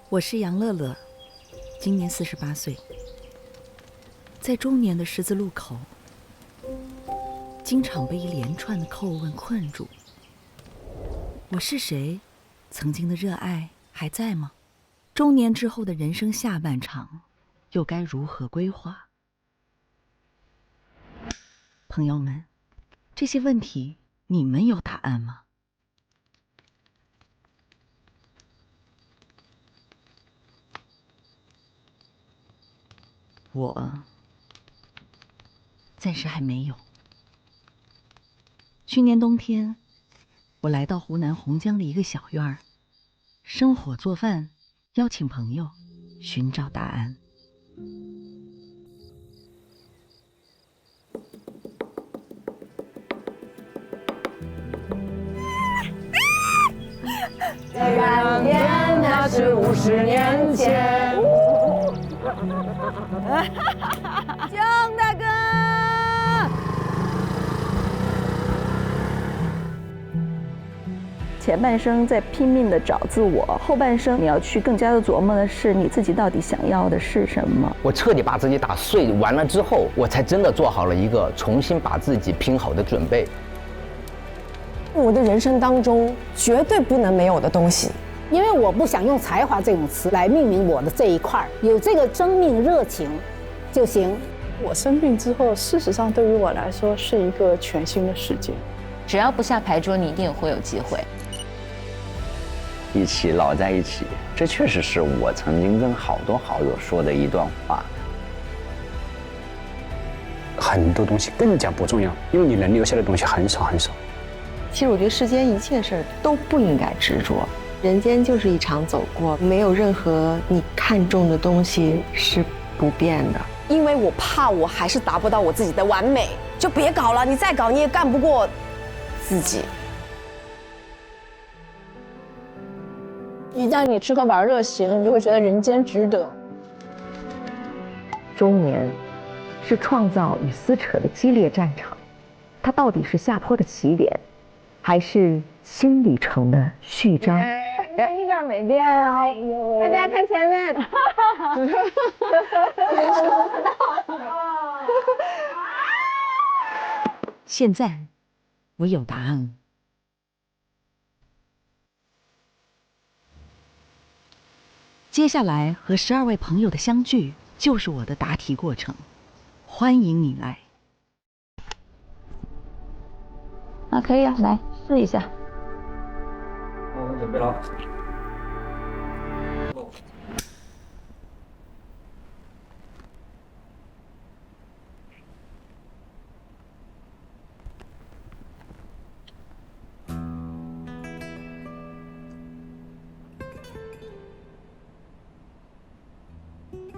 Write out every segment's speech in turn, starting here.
我是杨乐乐，今年48岁，在中年的十字路口，经常被一连串的叩问困住。我是谁？曾经的热爱还在吗？中年之后的人生下半场，又该如何规划？朋友们，这些问题你们有答案吗？我暂时还没有。去年冬天，我来到湖南洪江的一个小院儿，生火做饭，邀请朋友，寻找答案。转眼那是50年前。江大哥，前半生在拼命的找自我，后半生你要去更加的琢磨的是你自己到底想要的是什么。我彻底把自己打碎完了之后，我才真的做好了一个重新把自己拼好的准备。我的人生当中绝对不能没有的东西，因为我不想用才华这种词来命名我的这一块，有这个生命热情就行。我生病之后，事实上对于我来说是一个全新的世界。只要不下牌桌，你一定会有机会。一起老在一起，这确实是我曾经跟好多好友说的一段话。很多东西更加不重要，因为你能留下的东西很少很少。其实我觉得世间一切事儿都不应该执着，人间就是一场走过，没有任何你看重的东西是不变的。因为我怕我还是达不到我自己的完美，就别搞了，你再搞你也干不过自己。一旦你吃个碗热席了，你就会觉得人间值得。中年是创造与撕扯的激烈战场，它到底是下坡的起点，还是新旅程的序章？一点没变啊！大家看前面。现在我有答案了。接下来和12位朋友的相聚，就是我的答题过程。欢迎你来。啊，可以啊，来试一下。我们准备了。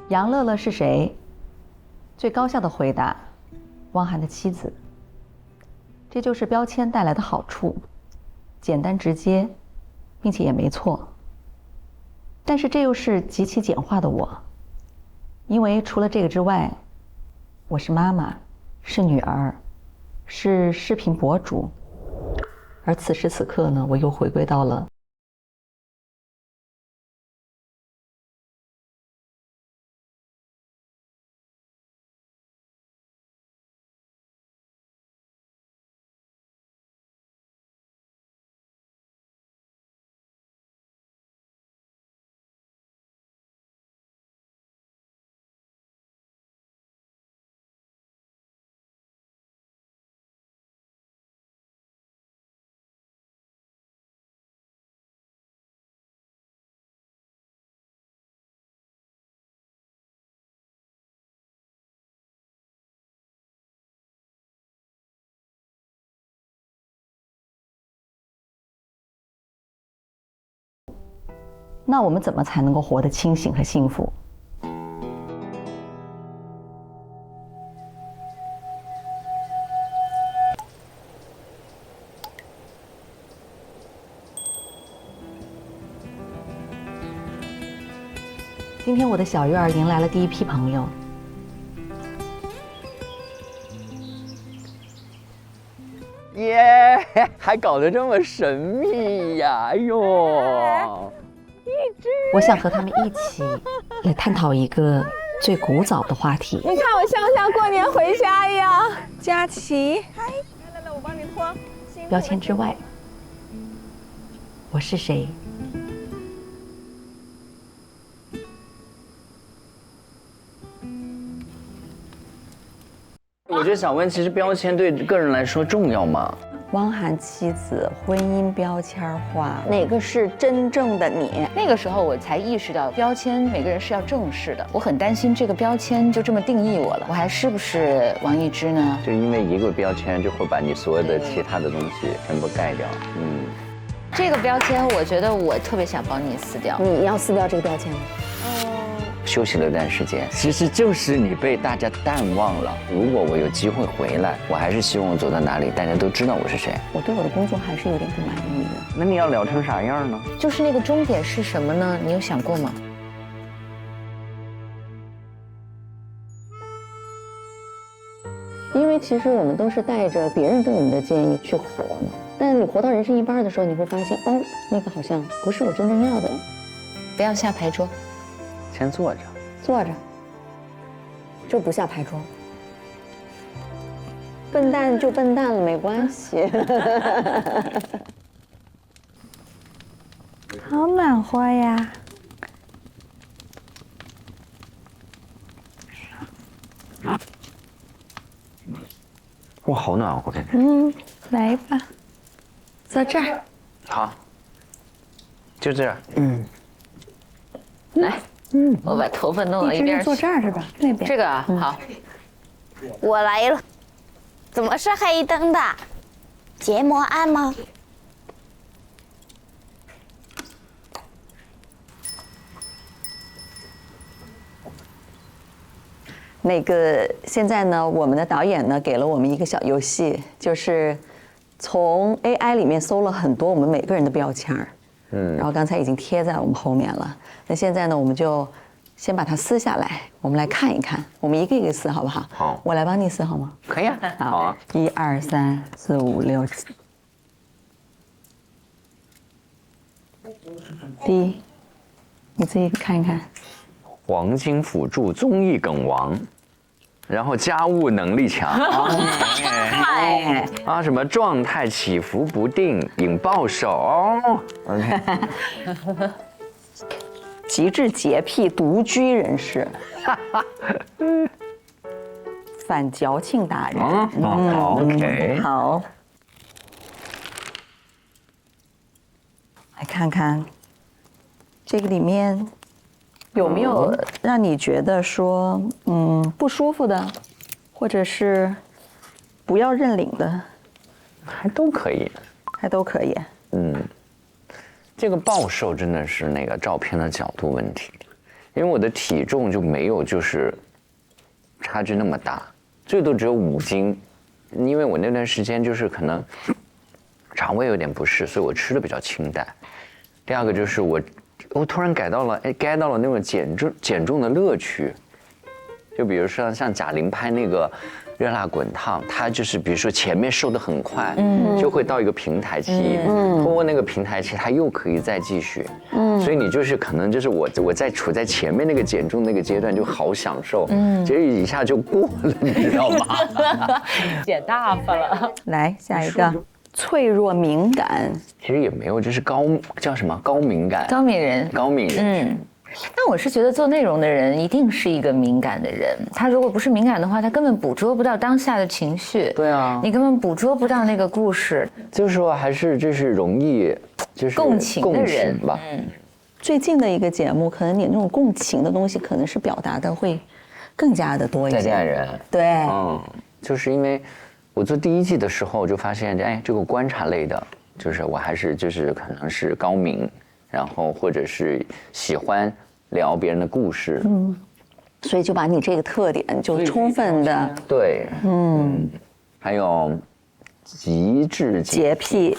杨乐乐是谁？最高效的回答：汪涵的妻子。这就是标签带来的好处，简单直接，并且也没错。但是这又是极其简化的我，因为除了这个之外，我是妈妈，是女儿，是视频博主，而此时此刻呢，我又回归到了那我们怎么才能够活得清醒和幸福？今天我的小院儿迎来了第一批朋友。耶，还搞得这么神秘呀！哎呦，一只我想和他们一起来探讨一个最古早的话题。你看我像不像过年回家一样？佳琪，来，我帮你脱。标签之外，我是谁？我就想问，其实标签对个人来说重要吗？汪涵妻子婚姻标签化，哪个是真正的你？那个时候我才意识到，标签每个人是要正视的。我很担心这个标签就这么定义我了，我还是不是王一之呢？就因为一个标签就会把你所有的其他的东西全部盖掉。这个标签，我觉得我特别想帮你撕掉。你要撕掉这个标签吗？休息了一段时间，其实就是你被大家淡忘了。如果我有机会回来，我还是希望我走到哪里，大家都知道我是谁。我对我的工作还是有点不满意的。那你要聊成啥样呢？就是那个终点是什么呢？你有想过吗？因为其实我们都是带着别人对我们的建议去活嘛，但你活到人生一半的时候，你会发现，哦，那个好像不是我真正要的。不要下牌桌。先坐着，坐着，就不下牌桌。笨蛋就笨蛋了，没关系。好暖和呀！哇，好暖和。来吧，坐这儿。好，就这样。来。我把头发弄到一边去。坐这儿是吧？那边。这个啊，好。我来了，怎么是黑灯的？结膜案吗？那个现在呢，我们的导演呢给了我们一个小游戏，就是从 AI 里面搜了很多我们每个人的标签儿。然后刚才已经贴在我们后面了。那现在呢，我们就先把它撕下来，我们来看一看。我们一个一个撕，好不好？好，我来帮你撕好吗？可以啊。好啊。1、2、3、4、5、6、7。第一，你自己看一看。黄金辅助综艺梗王，然后家务能力强。啊，什么状态起伏不定，引爆手。OK。极致洁癖独居人士。反矫情达人。OK。好。来看看这个里面有没有让你觉得说不舒服的，或者是不要认领的，还都可以，这个暴瘦真的是那个照片的角度问题，因为我的体重就没有就是差距那么大，最多只有5斤，因为我那段时间就是可能肠胃有点不适，所以我吃的比较清淡。第二个就是我突然get到了那种减重的乐趣，就比如说像贾玲拍那个热辣滚烫，她就是比如说前面瘦得很快，就会到一个平台期，通过那个平台期，她又可以再继续，所以你就是可能就是我在处在前面那个减重那个阶段就好享受，结果一下就过了，你知道吗？减大发了。来下一个。脆弱敏感，其实也没有，就是叫什么高敏感，高敏人。但我是觉得做内容的人一定是一个敏感的人，他如果不是敏感的话，他根本捕捉不到当下的情绪。对啊，你根本捕捉不到那个故事。就是说，还是就是容易就是共情的人吧。最近的一个节目，可能你那种共情的东西，可能是表达的会更加的多一些。再见爱人。对，就是因为。我做第1季的时候就发现，这个观察类的，就是我还是就是可能是高敏，然后或者是喜欢聊别人的故事，所以就把你这个特点就充分的对，还有极致洁癖。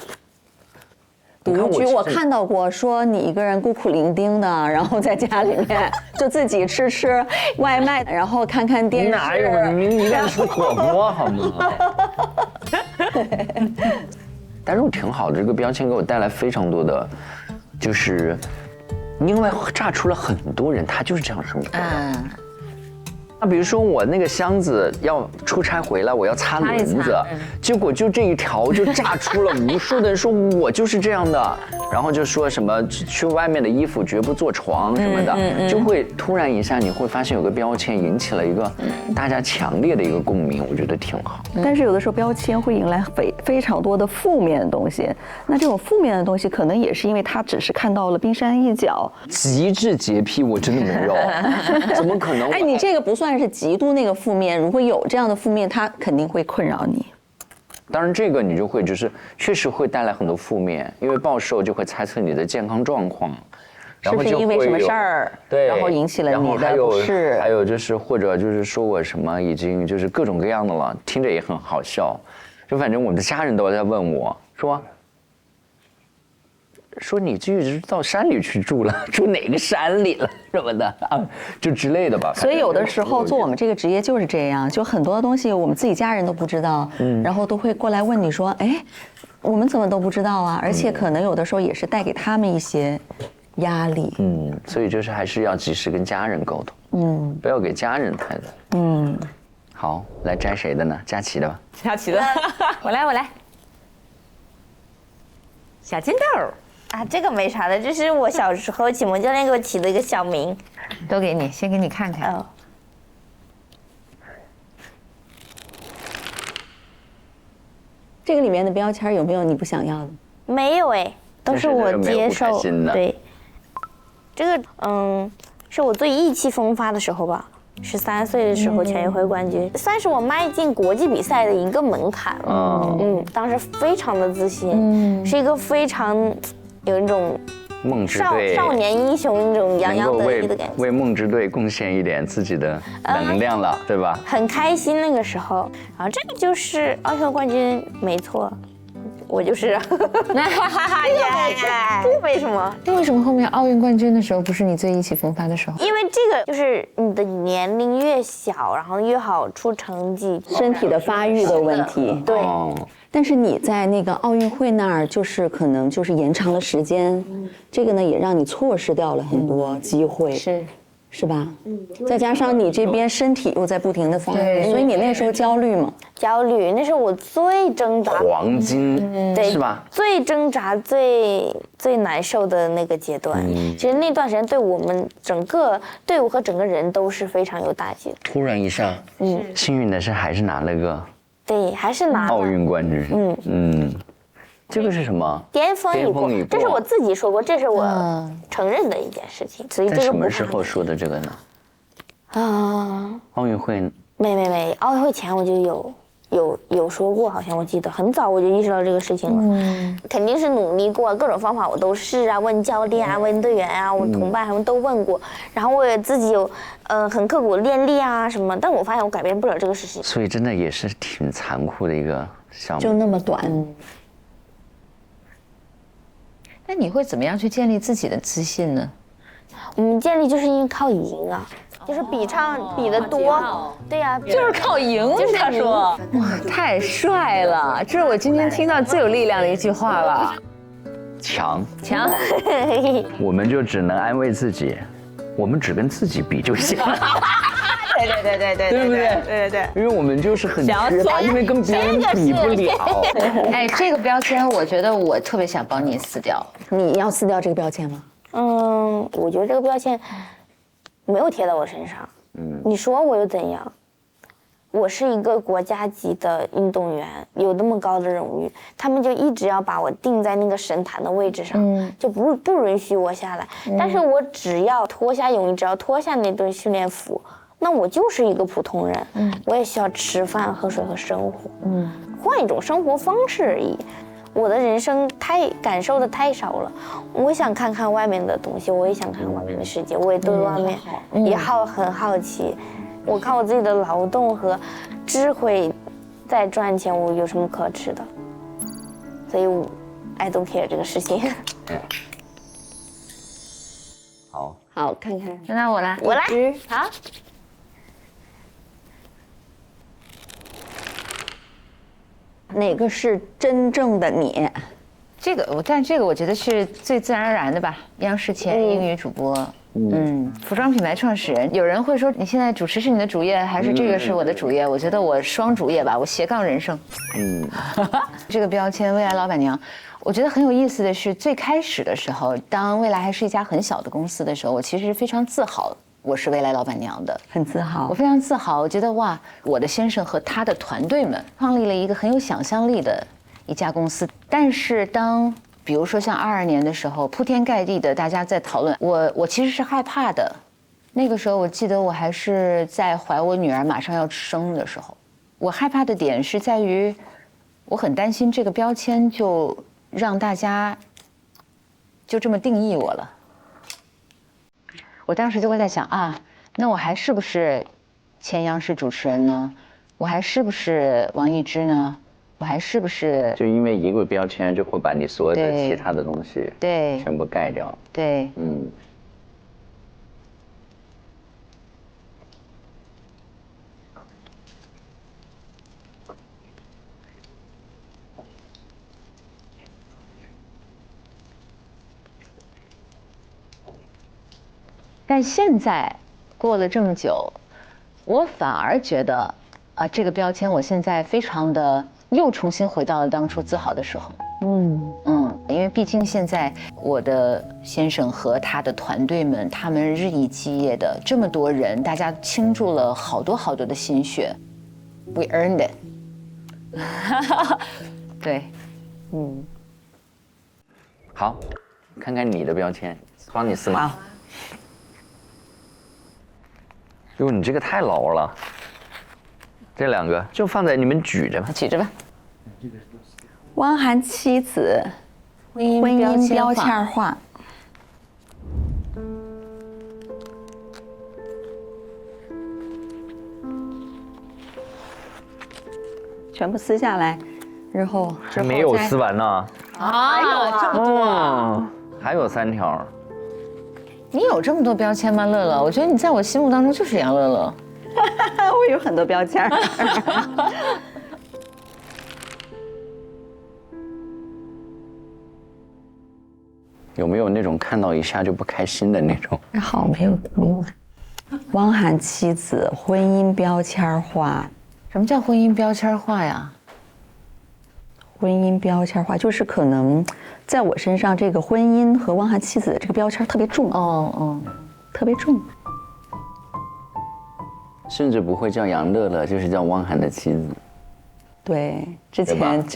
独居，我看到过说你一个人孤苦伶仃的，然后在家里面就自己吃外卖，然后看电视。哪有？你一个人吃火锅好吗？但是我挺好的，这个标签给我带来非常多的，就是你因为炸出了很多人，他就是这样生活的。那比如说我那个箱子要出差回来，我要擦轮子，结果就这一条就炸出了无数的人说我就是这样的，然后就说什么去外面的衣服绝不坐床什么的，就会突然一下你会发现有个标签引起了一个大家强烈的一个共鸣，我觉得挺好。但是有的时候标签会引来非常多的负面的东西，那这种负面的东西可能也是因为他只是看到了冰山一角。极致洁癖我真的没有，怎么可能？哎，你这个不算是极度那个负面，如果有这样的负面，它肯定会困扰你。当然，这个你就会就是确实会带来很多负面，因为暴瘦就会猜测你的健康状况，是不是因为什么事儿，对，然后引起了你的不适？还有就是或者就是说我什么已经就是各种各样的了，听着也很好笑。就反正我们的家人都在问我说你这一直到山里去住了，住哪个山里了什么的啊，就之类的吧。所以有的时候做我们这个职业就是这样，就很多东西我们自己家人都不知道，然后都会过来问你说，哎，我们怎么都不知道啊？而且可能有的时候也是带给他们一些压力。所以就是还是要及时跟家人沟通，不要给家人太多。好，来摘谁的呢？佳琪的吧。佳琪的，我来。小金豆。啊，这个没啥的，这是我小时候启蒙教练给我起的一个小名，都给你，先给你看看。这个里面的标签有没有你不想要的？没有哎，都是我接受。对，这个是我最意气风发的时候吧，13岁的时候全运会冠军，算是我迈进国际比赛的一个门槛了。当时非常的自信，是一个非常。有一种梦之队少年英雄那种洋洋得意的感觉，为梦之队贡献一点自己的能量了，对吧？很开心那个时候，然后这个就是奥运会冠军，没错，我就是。这为什么？那为什么后面奥运冠军的时候不是你最意气风发的时候？因为这个就是你的年龄越小，然后越好出成绩，身体的发育的问题。对。但是你在那个奥运会那儿，就是可能就是延长了时间，这个呢也让你错失掉了很多机会，是吧？再加上你这边身体又在不停的发育，所以你那时候焦虑吗？焦虑，那是我最挣扎黄金，是吧？最挣扎、最难受的那个阶段。其实那段时间对我们整个队伍和整个人都是非常有打击的。突然一下，幸运的是还是拿了个。对，还是拿了奥运冠军。这个是什么？巅峰已过，这是我自己说过，这是我承认的一件事情。所以这个什么时候说的这个呢？奥运会？没，奥运会前我就有说过，好像我记得很早我就意识到这个事情了。肯定是努力过，各种方法我都试啊，问教练啊，问队员啊，我同伴他们都问过，然后我也自己有很刻苦练力啊什么，但我发现我改变不了这个事情。所以真的也是挺残酷的一个项目，就那么短。那你会怎么样去建立自己的自信呢？建立就是因为靠赢啊。就是比的多，对呀，就是靠赢。他说，哇，太帅了！这是我今天听到最有力量的一句话了。强，我们就只能安慰自己，我们只跟自己比就行。对不对？对。因为我们就是很缺乏，因为跟别人比不了。哎，这个标签，我觉得我特别想帮你撕掉。你要撕掉这个标签吗？我觉得这个标签。没有贴到我身上，你说我又怎样？我是一个国家级的运动员，有那么高的荣誉，他们就一直要把我定在那个神坛的位置上，就不允许我下来。但是我只要脱下泳衣，只要脱下那顿训练服，那我就是一个普通人，我也需要吃饭、喝水和生活，换一种生活方式而已。我的人生感受的太少了，我想看看外面的东西，我也想看外面的世界，我也对外面也很好奇。我看我自己的劳动和智慧在赚钱，我有什么可耻的？所以我 I don't care 这个事情。好，看看。那我来，好。哪个是真正的你？但这个我觉得是最自然而然的吧。央视前英语主播，服装品牌创始人。有人会说，你现在主持是你的主业，还是这个是我的主业？我觉得我双主业吧，我斜杠人生。这个标签“未来老板娘”，我觉得很有意思的是，最开始的时候，当未来还是一家很小的公司的时候，我其实是非常自豪。我是未来老板娘的，很自豪。我非常自豪，我觉得哇，我的先生和他的团队们创立了一个很有想象力的一家公司。但是比如说像22年的时候，铺天盖地的大家在讨论，我其实是害怕的。那个时候我记得我还是在怀我女儿马上要生的时候，我害怕的点是在于，我很担心这个标签就让大家就这么定义我了。我当时就会在想啊，那我还是不是前央视主持人呢？我还是不是王一之呢？我还是不是？就因为一个标签，就会把你所有的其他的东西对全部盖掉。对，但现在过了这么久，我反而觉得这个标签我现在非常的又重新回到了当初自豪的时候。因为毕竟现在我的先生和他的团队们，他们日以继夜的这么多人，大家倾注了好多好多的心血 ，we earned it 。对，好，看看你的标签，帮你撕嘛。哟，你这个太牢了，这两个就放在你们举着吧，举着吧。汪涵妻子，婚姻标签化。全部撕下来，日后还没有撕完呢。还有这么多，还有3条。你有这么多标签吗，乐乐？我觉得你在我心目当中就是杨乐乐。我有很多标签。有没有那种看到一下就不开心的那种？好，没有。汪涵妻子，婚姻标签化。什么叫婚姻标签化呀？婚姻标签化就是可能在我身上，这个婚姻和汪涵妻子的这个标签特别重。特别重。甚至不会叫杨乐乐，就是叫汪涵的妻子。对，之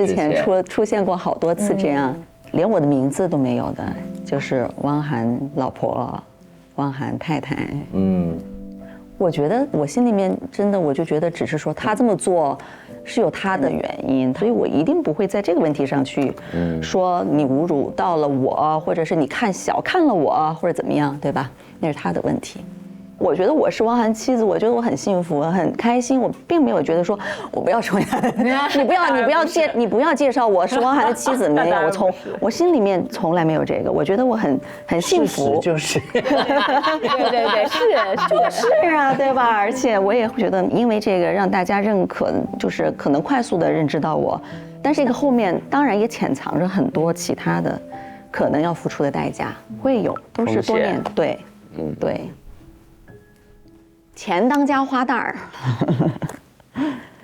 前出现过好多次这样，连我的名字都没有的，就是汪涵老婆，汪涵太太。我觉得我心里面真的，我就觉得只是说他这么做是有他的原因，所以我一定不会在这个问题上去说你侮辱到了我，或者是你小看了我，或者怎么样，对吧？那是他的问题。我觉得我是汪涵妻子，我觉得我很幸福，很开心。我并没有觉得说我不要成为你不要介绍我是汪涵的妻子，没有，我心里面从来没有这个。我觉得我很幸福，就是，对，是啊，对吧？而且我也觉得，因为这个让大家认可，就是可能快速的认知到我，但是这个后面当然也潜藏着很多其他的可能要付出的代价，会有，都是多年，对，对。钱当家花旦儿，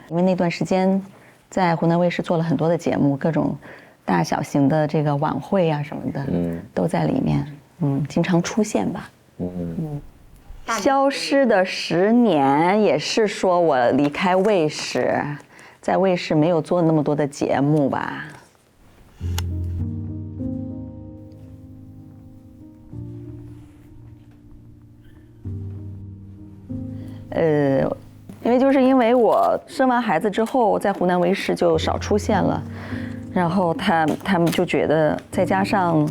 因为那段时间在湖南卫视做了很多的节目，各种大小型的这个晚会啊什么的，都在里面，经常出现吧。消失的10年也是说我离开卫视，在卫视没有做那么多的节目吧。因为我生完孩子之后，在湖南卫视就少出现了，然后他们就觉得，再加上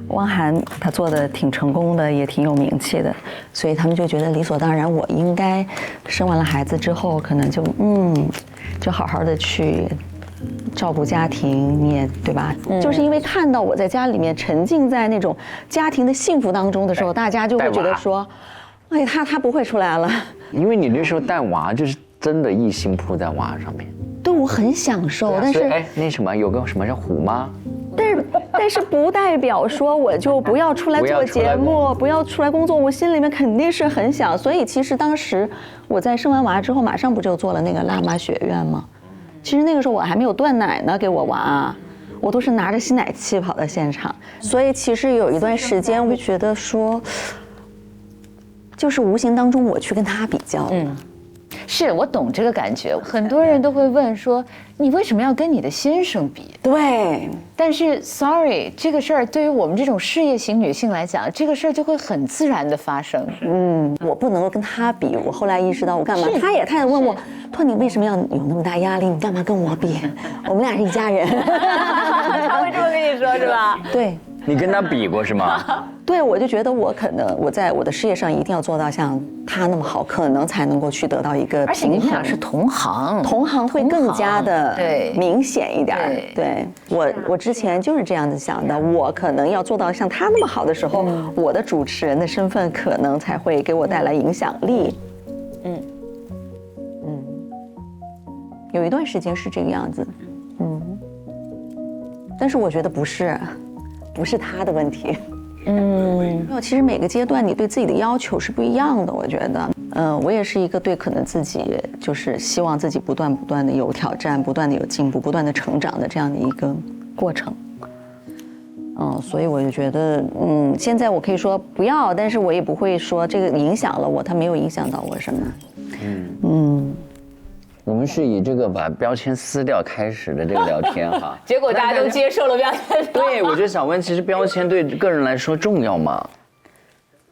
汪涵他做的挺成功的，也挺有名气的，所以他们就觉得理所当然，我应该生完了孩子之后，可能就好好的去照顾家庭，你也对吧？就是因为看到我在家里面沉浸在那种家庭的幸福当中的时候，大家就会觉得说，哎，他不会出来了。因为你那时候带娃，就是真的一心扑在娃上面。对，我很享受，但是那什么有个什么叫虎妈，但是不代表说我就不要出来做节目，不要出来工作，我心里面肯定是很想。所以其实当时我在生完娃之后，马上不就做了那个辣妈学院吗？其实那个时候我还没有断奶呢，给我娃，我都是拿着吸奶器跑到现场。所以其实有一段时间，我就觉得说，就是无形当中我去跟他比较。是我懂这个感觉，很多人都会问说，你为什么要跟你的先生比？对，但是 sorry， 这个事儿对于我们这种事业型女性来讲，这个事儿就会很自然的发生。我不能够跟他比。我后来意识到，我干嘛？他问我，说你为什么要有那么大压力？你干嘛跟我比？我们俩是一家人。他会这么跟你说是吧？对。你跟他比过是吗？对，我就觉得我可能我在我的事业上一定要做到像他那么好，可能才能够去得到一个平衡。而且你们俩是同行，同行会更加的对明显一点。对，我之前就是这样子想的，我可能要做到像他那么好的时候，我的主持人的身份可能才会给我带来影响力。有一段时间是这个样子。但是我觉得不是他的问题。其实每个阶段你对自己的要求是不一样的，我觉得。我也是一个对可能自己就是希望自己不断的有挑战，不断的有进步，不断的成长的这样的一个过程。所以我就觉得，现在我可以说不要，但是我也不会说这个影响了我，它没有影响到我什么。我们是以这个把标签撕掉开始的这个聊天哈，结果大家都接受了标签。对，我就想问，其实标签对个人来说重要吗？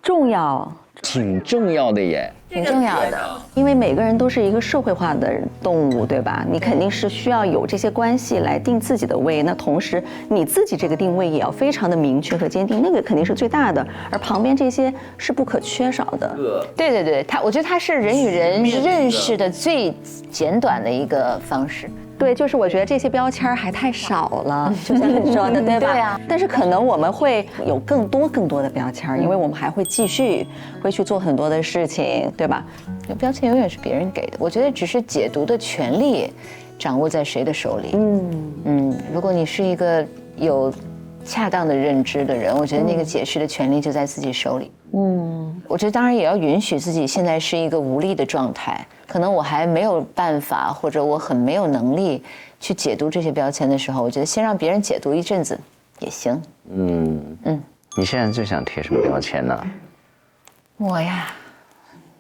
重要，挺重要的耶。挺重要的，因为每个人都是一个社会化的动物，对吧？你肯定是需要有这些关系来定自己的位，那同时你自己这个定位也要非常的明确和坚定，那个肯定是最大的，而旁边这些是不可缺少的。对，我觉得它是人与人认识的最简短的一个方式。对，就是我觉得这些标签还太少了，就像你说的，对吧？对啊。但是可能我们会有更多的标签，因为我们还会继续会去做很多的事情，对吧？标签永远是别人给的，我觉得只是解读的权利掌握在谁的手里。如果你是一个有恰当的认知的人，我觉得那个解释的权利就在自己手里。我觉得当然也要允许自己现在是一个无力的状态，可能我还没有办法，或者我很没有能力去解读这些标签的时候，我觉得先让别人解读一阵子也行。你现在最想贴什么标签呢？我呀，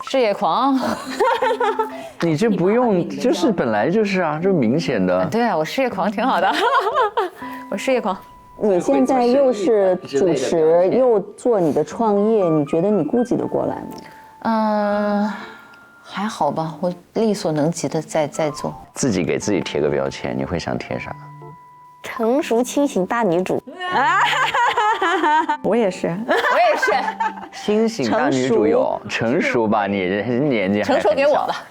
事业狂。你这不用，就是本来就是啊，这明显的。对啊，我事业狂挺好的。我事业狂。你现在又是主持，又做你的创业，你觉得你顾及得过来吗？还好吧，我力所能及的在做。自己给自己贴个标签，你会想贴啥？成熟清醒大女主。我也是。清醒大女主有成熟吧？你年纪还成熟给我吧。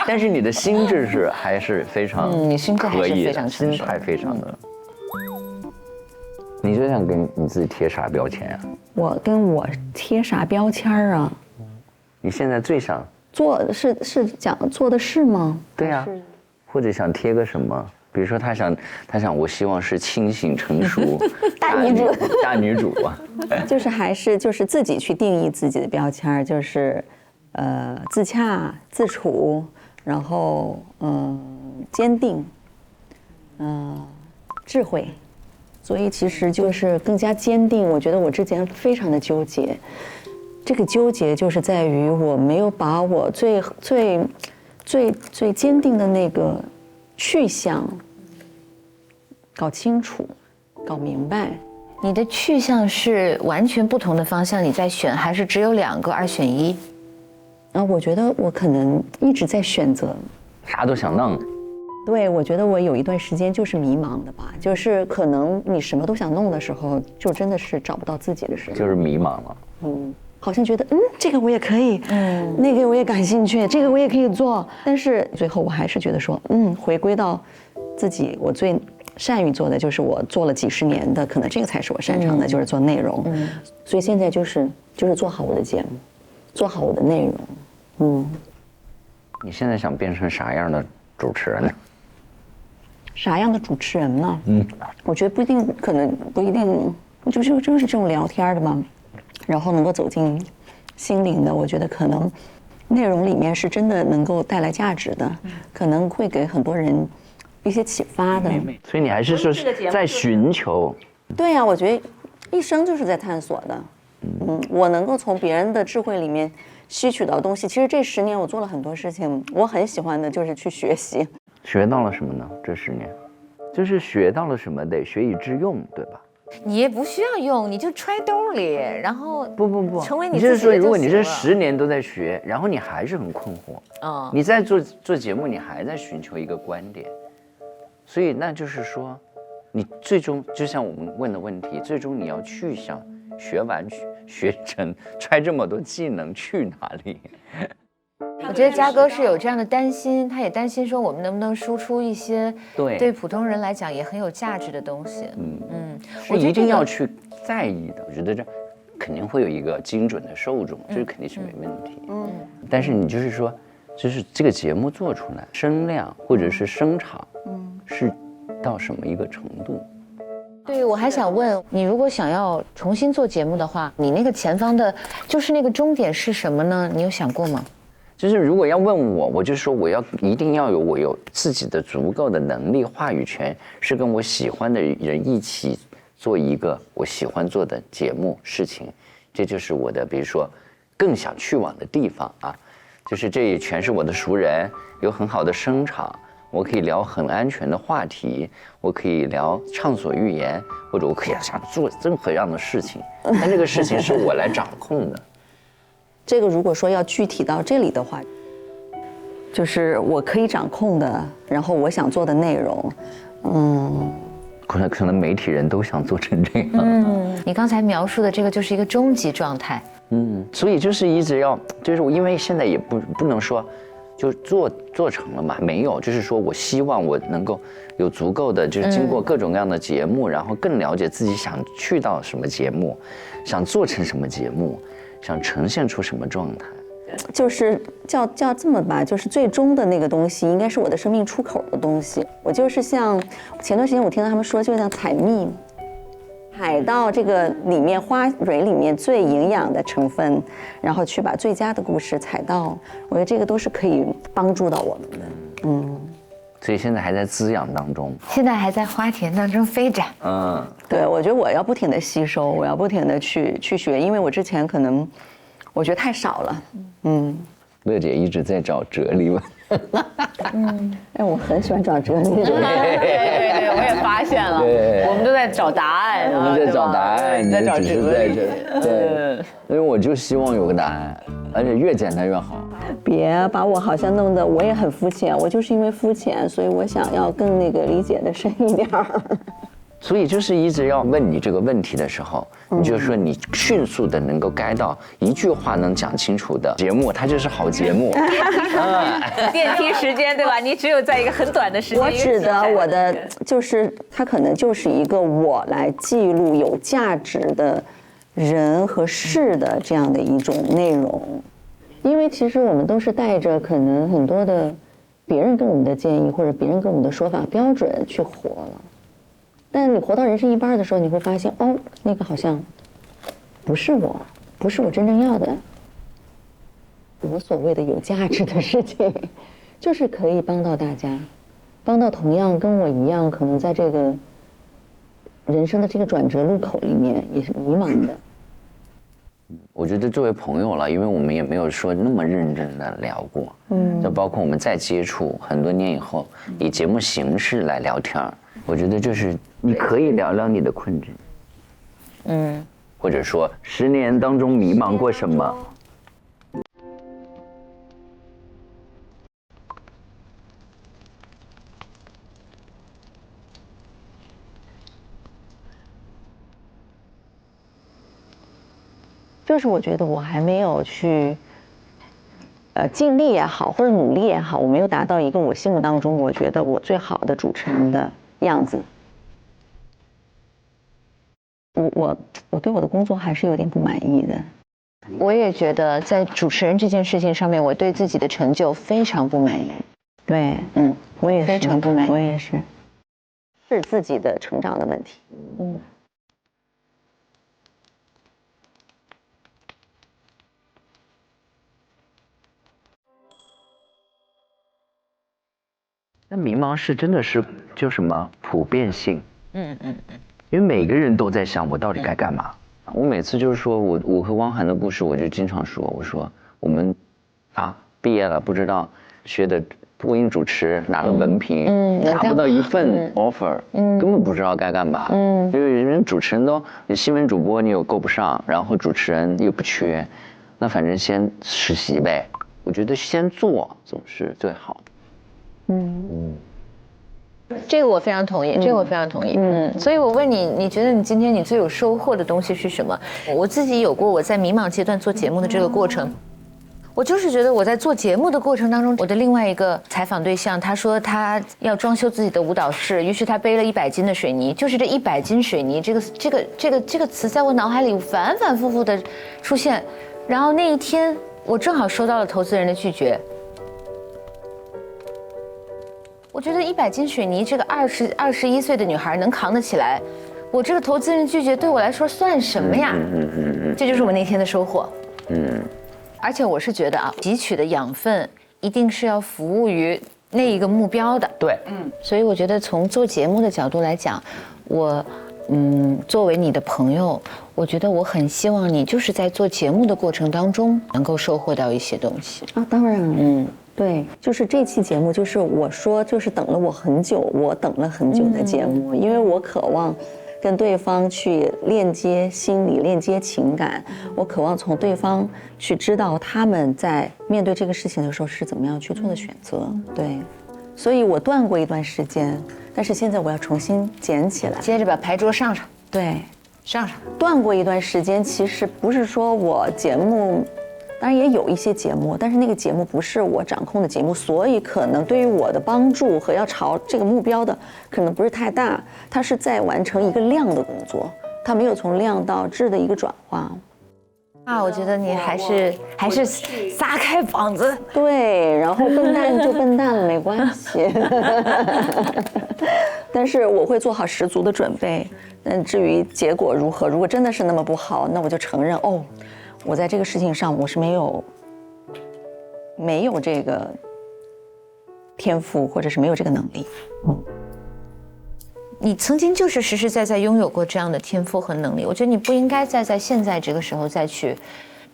但是你的心智是还是非常你心智还是非常心态非常的。你就想跟你自己贴啥标签啊？我跟我贴啥标签啊？你现在最想做的是讲做的事吗？对啊，或者想贴个什么？比如说他想，我希望是清醒成熟大女主啊。就是还是就是自己去定义自己的标签，就是自洽、自处，然后坚定，智慧。所以其实就是更加坚定。我觉得我之前非常的纠结，这个纠结就是在于我没有把我最坚定的那个去向搞清楚、搞明白。你的去向是完全不同的方向，你在选，还是只有2个2选1？我觉得我可能一直在选择，啥都想弄。对，我觉得我有一段时间就是迷茫的吧，就是可能你什么都想弄的时候，就真的是找不到自己的时候，就是迷茫了。好像觉得这个我也可以，那个我也感兴趣，这个我也可以做，但是最后我还是觉得说，回归到自己，我最善于做的就是我做了几十年的，可能这个才是我擅长的，就是做内容。所以现在就是做好我的节目，做好我的内容。你现在想变成啥样的主持人呢？啥样的主持人呢？我觉得不一定，可能不一定，就是这种聊天的嘛，然后能够走进心灵的，我觉得可能内容里面是真的能够带来价值的，可能会给很多人一些启发的。所以你还是说在寻求？对呀，我觉得一生就是在探索的。我能够从别人的智慧里面吸取到东西。其实这10年我做了很多事情，我很喜欢的就是去学习。学到了什么呢？这10年，就是学到了什么得学以致用，对吧？你也不需要用，你就揣兜里，然后不，成为你自己的就行了。是说，如果你这10年都在学，然后你还是很困惑，你在做节目，你还在寻求一个观点，所以那就是说，你最终就像我们问的问题，最终你要去想学完学成，揣这么多技能去哪里？我觉得嘉哥是有这样的担心，他也担心说我们能不能输出一些对普通人来讲也很有价值的东西。我一定要去在意的。我觉得这肯定会有一个精准的受众，这肯定是没问题。但是你就是说，就是这个节目做出来，声量或者是声场，是到什么一个程度？对，我还想问你，如果想要重新做节目的话，你那个前方的，就是那个终点是什么呢？你有想过吗？就是如果要问我就说一定要有自己的足够的能力、话语权，是跟我喜欢的人一起做一个我喜欢做的节目事情，这就是我的，比如说更想去往的地方啊，就是这也全是我的熟人，有很好的声场，我可以聊很安全的话题，我可以聊畅所欲言，或者我可以想做任何样的事情，但这个事情是我来掌控的。这个如果说要具体到这里的话，就是我可以掌控的，然后我想做的内容，可能媒体人都想做成这样。你刚才描述的这个就是一个终极状态。所以就是一直要，就是我因为现在也不能说，就做成了嘛，没有，就是说我希望我能够有足够的，就是经过各种各样的节目，然后更了解自己想去到什么节目，想做成什么节目。想呈现出什么状态，就是叫这么吧，就是最终的那个东西应该是我的生命出口的东西。我就是像前段时间我听到他们说，就像采蜜，采到这个里面花蕊里面最营养的成分，然后去把最佳的故事采到。我觉得这个都是可以帮助到我们的。所以现在还在滋养当中，现在还在花田当中飞着。对，我觉得我要不停的吸收，我要不停的去学，因为我之前可能我觉得太少了。乐姐一直在找哲理问。我很喜欢找哲理。对，我也发现了，我们都在找答案。我们在找答案，在找哲理。对，因为我就希望有个答案，而且越简单越好。别把我好像弄得我也很肤浅，我就是因为肤浅，所以我想要更理解的深一点。所以就是一直要问你这个问题的时候，你就说你迅速的能够该到一句话能讲清楚的节目，它就是好节目。电梯时间对吧？你只有在一个很短的时间。我指的我的就是它可能就是一个我来记录有价值的人和事的这样的一种内容。因为其实我们都是带着可能很多的别人给我们的建议或者别人给我们的说法标准去活了。但你活到人生一半的时候，你会发现，那个好像不是我真正要的。我所谓的有价值的事情，就是可以帮到大家，帮到同样跟我一样，可能在这个人生的这个转折路口里面也是迷茫的。我觉得作为朋友了，因为我们也没有说那么认真的聊过，就包括我们再接触很多年以后，以节目形式来聊天，我觉得就是你可以聊聊你的困境，或者说10年当中迷茫过什么。就是我觉得我还没有去，尽力也好，或者努力也好，我没有达到一个我心目当中我觉得我最好的主持人的样子。我对我的工作还是有点不满意的。我也觉得在主持人这件事情上面，我对自己的成就非常不满意。对，我也是非常不满意。我也是。是自己的成长的问题。那迷茫是真的是就什么普遍性，因为每个人都在想我到底该干嘛。我每次就是说我和汪涵的故事，我就经常说，我说我们毕业了不知道学的播音主持拿了文凭，拿不到一份 offer，根本不知道该干嘛。因为人主持人都新闻主播你又够不上，然后主持人又不缺，那反正先实习呗。我觉得先做总是最好的。这个我非常同意，这个我非常同意。所以我问你，你觉得你今天你最有收获的东西是什么？我自己有过我在迷茫阶段做节目的这个过程，我就是觉得我在做节目的过程当中，我的另外一个采访对象，他说他要装修自己的舞蹈室，于是他背了100斤的水泥，就是这100斤水泥这个词在我脑海里反反复复的出现，然后那一天我正好收到了投资人的拒绝。我觉得100斤水泥，这个21岁的女孩能扛得起来，我这个投资人拒绝对我来说算什么呀？这就是我那天的收获。而且我是觉得汲取的养分一定是要服务于那一个目标的。对，所以我觉得从做节目的角度来讲，我作为你的朋友，我觉得我很希望你就是在做节目的过程当中能够收获到一些东西啊。当然，对，就是这期节目，就是我说，就是等了我很久，我等了很久的节目，因为我渴望跟对方去链接心理、链接情感，我渴望从对方去知道他们在面对这个事情的时候是怎么样去做的选择。对，所以我断过一段时间，但是现在我要重新捡起来，接着把牌桌上上。对，上。断过一段时间，其实不是说我节目。当然也有一些节目，但是那个节目不是我掌控的节目，所以可能对于我的帮助和要朝这个目标的可能不是太大。它是在完成一个量的工作，它没有从量到质的一个转化。我觉得你还是撒开膀子，对，然后笨蛋就笨蛋了，没关系。但是我会做好十足的准备。但至于结果如何，如果真的是那么不好，那我就承认我在这个事情上我是没有这个天赋，或者是没有这个能力。你曾经就是实实在在拥有过这样的天赋和能力，我觉得你不应该再在现在这个时候再去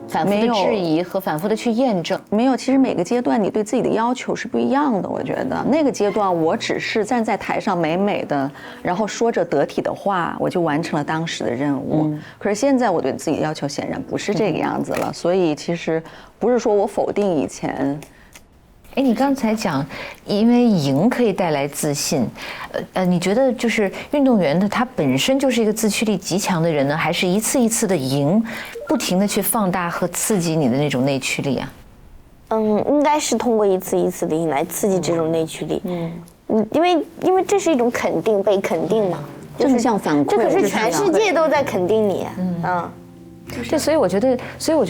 反复的质疑和反复的去验证。没有，其实每个阶段你对自己的要求是不一样的。我觉得那个阶段我只是站在台上美美的，然后说着得体的话，我就完成了当时的任务。可是现在我对自己的要求显然不是这个样子了，所以其实不是说我否定以前。你刚才讲，因为赢可以带来自信，你觉得就是运动员他本身就是一个自驱力极强的人呢，还是一次一次的赢，不停的去放大和刺激你的那种内驱力啊？应该是通过一次一次的赢来刺激这种内驱力。因为这是一种肯定，被肯定嘛，正向反馈，这可是全世界都在肯定你。对，所以我觉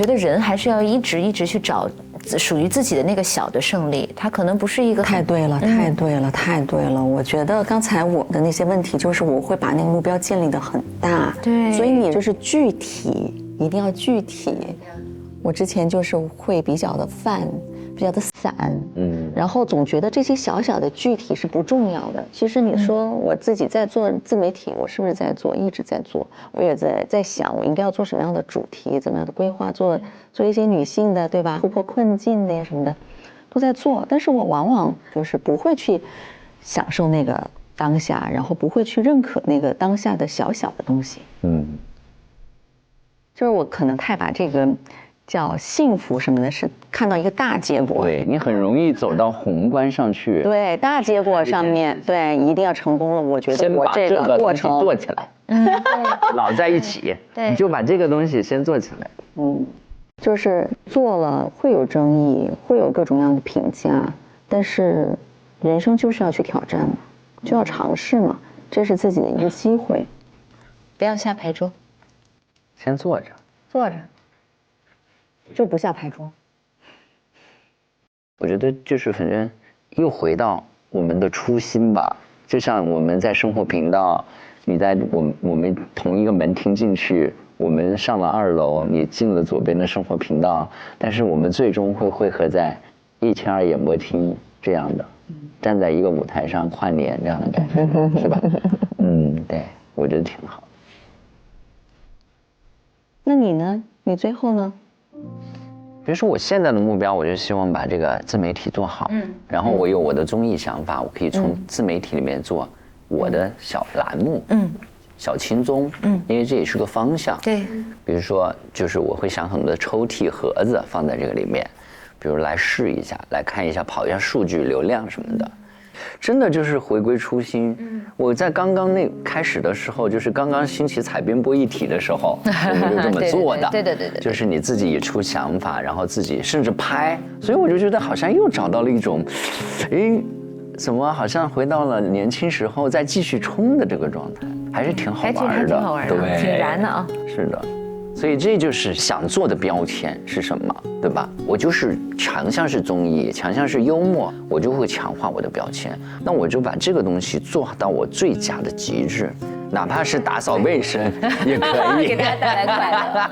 得人还是要一直去找属于自己的那个小的胜利，它可能不是一个太对了。我觉得刚才我的那些问题，就是我会把那个目标建立得很大，对，所以你就是具体，一定要具体。我之前就是会比较的泛，比较的散，然后总觉得这些小小的具体是不重要的。其实你说我自己在做自媒体，我是不是在做？一直在做，我也在想我应该要做什么样的主题，怎么样的规划，做一些女性的，对吧？突破困境的呀什么的，都在做。但是我往往就是不会去享受那个当下，然后不会去认可那个当下的小小的东西。就是我可能太把这个叫幸福什么的，是看到一个大结果。对，你很容易走到宏观上去。对，大结果上面，对，一定要成功了。我觉得我这个过程做起来，老在一起，你就把这个东西先做起来。就是做了会有争议，会有各种各样的评价，但是人生就是要去挑战嘛，就要尝试嘛，这是自己的一个机会。不要下牌桌，先坐着，就不下牌桌。我觉得就是反正又回到我们的初心吧，就像我们在生活频道，你在我们同一个门厅进去，我们上了2楼，你进了左边的生活频道，但是我们最终会汇合在1002演播厅这样的，站在一个舞台上跨年这样的感觉，是吧？对，我觉得挺好。那你呢？你最后呢？比如说我现在的目标，我就希望把这个自媒体做好，然后我有我的综艺想法，我可以从自媒体里面做我的小栏目，小轻松，因为这也是个方向。对，比如说就是我会想很多的抽屉盒子放在这个里面，比如来试一下，来看一下，跑一下数据、流量什么的。真的就是回归初心。我在刚刚开始的时候，就是刚刚兴起采编播一体的时候，我们就这么做的。对，就是你自己也出想法，然后自己甚至拍，所以我就觉得好像又找到了一种，怎么好像回到了年轻时候再继续冲的这个状态，还是挺好玩的，还挺好玩的，对，挺燃的啊。是的。所以这就是想做的标签是什么，对吧？我就是强项是综艺，强项是幽默，我就会强化我的标签。那我就把这个东西做到我最佳的极致，哪怕是打扫卫生也可以，给大家带来快乐，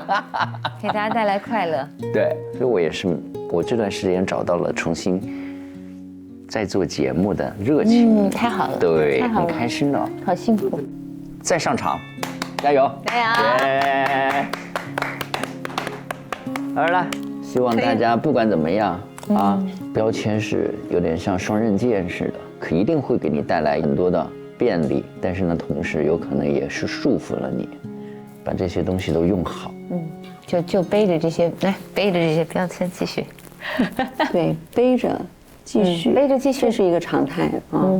给大家带来快乐。对，所以我也是，我这段时间找到了重新在做节目的热情，太好了，对，太好了，很开心了，好幸福。再上场，加油，加油！好了，希望大家不管怎么样啊，标签是有点像双刃剑似的，可一定会给你带来很多的便利，但是呢，同时有可能也是束缚了你，把这些东西都用好。就背着这些，来背着这些标签继续。对，背着继续，背着继续，这是一个常态啊。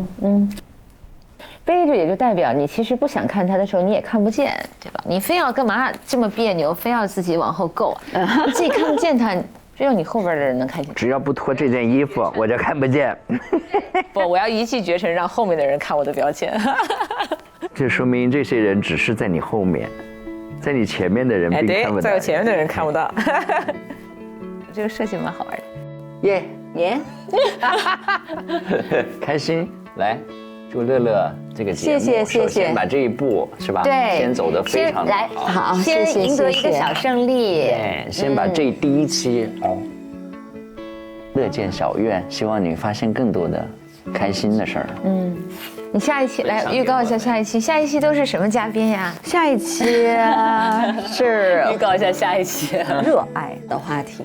背着也就代表你其实不想看它的时候你也看不见，对吧？你非要干嘛这么别扭，非要自己往后够，你自己看不见它，只有你后边的人能看见。只要不脱这件衣服，我就看不见。不，我要一骑绝尘，让后面的人看我的标签。这说明这些人只是在你后面，在你前面的人并看不到。在我前面的人看不到。这个设计蛮好玩的。耶，开心，来。祝乐乐这个节目，谢谢，首先把这一步是吧？对，先走得非常好，好，先赢得一个小胜利。对，先把这第一期乐见小院，希望你发现更多的开心的事儿。你下一期来预告一下下一期都是什么嘉宾呀？下一期是预告一下下一期热爱的话题。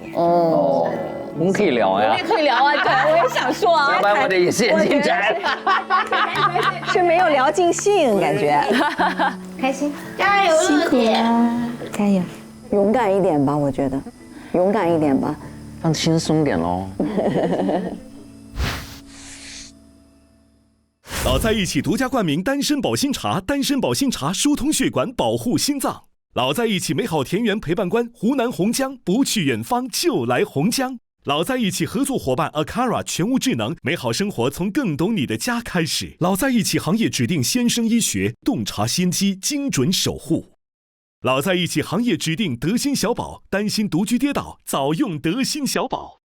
我们可以聊呀，我也可以聊啊，对，我也想说啊。要不然我的眼睛摘了，是没有聊尽兴，感觉开心，加油，辛苦了，加油，勇敢一点吧，我觉得，勇敢一点吧，放轻松点喽。老在一起独家冠名单身保心茶，单身保心茶疏通血管，保护心脏。老在一起美好田园陪伴官，湖南洪江，不去远方就来洪江。老在一起合作伙伴 Akara 全屋智能，美好生活从更懂你的家开始。老在一起行业指定先生医学，洞察先机，精准守护。老在一起行业指定德心小宝，担心独居跌倒，早用德心小宝。